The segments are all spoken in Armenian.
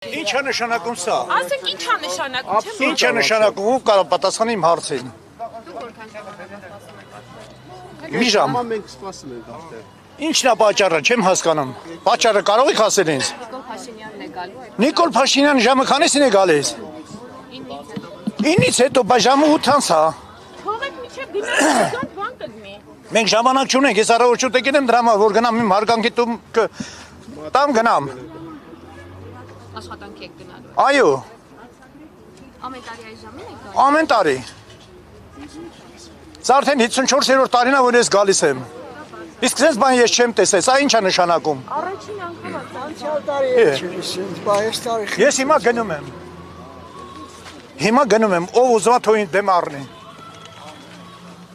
Ինչ է նշանակում սա։ Ասենք ինչ է նշանակում։ Ինչ է նշանակում, կարող պատասխանի իմ հարցին։ Մի ժամ։ Մենք սպասում ենք այստեղ։ Ինչն է պատճառը, չեմ հասկանում։ Պատճառը կարող եք ասել ինձ։ Նիկոլ Փաշինյանը ժամը քանիսին է գալիս։ 9-ից հետո բա ժամը 8-ից հա։ Թողեք միջև գնանք բան կդնի։ Մենք ժամանակ չունենք, ես առավոտ եկել եմ դրա համար, որ գնամ իմ հարգանքի տամ գնամ։ Աշխատանքի եք գնալու։ Այո, Ամեն տարի այս ժամին եք գալու։ ամեն տարի։ Սա արդեն 54-րդ տարին է, որ ես գալիս եմ։ Իսկ sense բան ես չեմ տեսել, սա ինչ է նշանակում։ Առաջին անգամ Անցյալ տարի այս տարի Ես հիմա գնում եմ։ Հիմա գնում եմ, ով ուզում է թող ինձ դեմ առնի։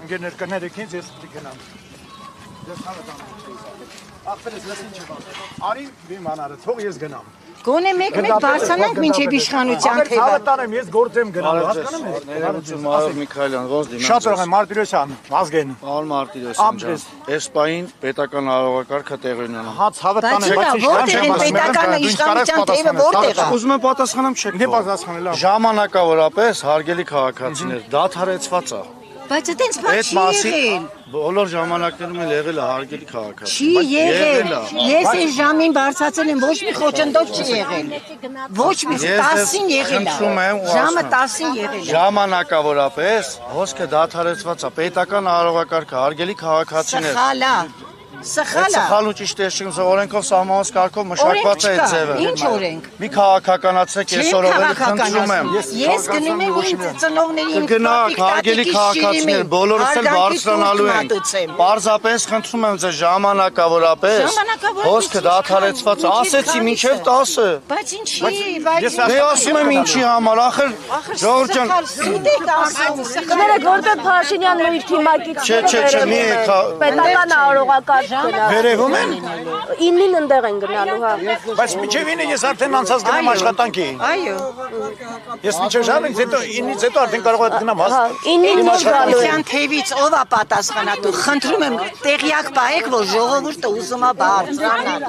Ընկերներ կներեք ինձ, ես պիտի գնամ։ Ես հավատամ։ Ախպերս լսին չբան։ Արի իմ անարը, թող ես գնամ։ Գոնե մեկ բարձրանանք մինչև իշխանության թևը։ Հավատան եմ, ես գործ եմ գնալու, հասկանում եք։ Ներողություն, Մարդ Միքայելյան, ոնց դիմեմ։ Շատ ուրախ եմ, Մարտիրոսյան, Վազգեն։ Պարոն Մարտիրոսյան ջան, այս պահին պետական արարողակարգը տեղի ունենա։ Հաց հավատան եմ, բայց որտեղ են պետականը իշխանության թևը որտեղ է։ Ուզում եմ պատասխանեմ չեք։ Դե պատասխանել, լավ։ Ժամանակավորապես հարգելի քաղաքացիներ, դադարեցված է։ Բայց այդպես բան չի եղել։ Բոլոր ժամանակներում էլ եղել է հարգելի քաղաքացի։ Չի եղել։ Ես այս ժամին բարձացել եմ, ոչ մի խոչընդոտ չի եղել։ Ոչ մի 10-ին եղել է։ Ժամը 10-ին եղել է։ Ժամանակավորապես հոսքը դադարեցված է, պետական արարողակարգը հարգելի քաղաքացիներ։ Սխալ է։ Սխալ է։ Սխալ ու ճիշտ է շինգ օրենքով սահմանված կարգով մշակված է այդ ձևը։ Ինչ օրենք։ Մի քաղաքականացեք այսօր օրերը խնդրում եմ։ Ես գնում եմ իմ ծնողների Գնաք, հարգելի քաղաքացիներ, բոլորս էլ բարձրանալու են։ Պարզապես խնդրում եմ ձեզ ժամանակավորապես հոսքը դադարեցված, ասեցի մինչև 10-ը։ Բայց ինչի, բայց Դե ասում եմ ինչի համար, ախր Ժողովուրդ ջան, սուտ եք ասում, Կներեք, որտեղ Փաշինյանն ու իր թիմակիցները մի պետական արարողակարգ Վերևում են։ 9-ին ընդեղ են գնալու, հա։ Բայց միջև 9-ը ես արդեն անցած գնամ աշխատանքի։ այո։ Ես միջև ժամից հետո 9-ից հետո արդեն կարող եմ գնամ հաս։ 9-ին գալու են։ Իշխանության թևից ով է պատասխանատու։ Խնդրում եմ տեղյակ պահեք, որ ժողովուրդը ուզում է բարձրանալ։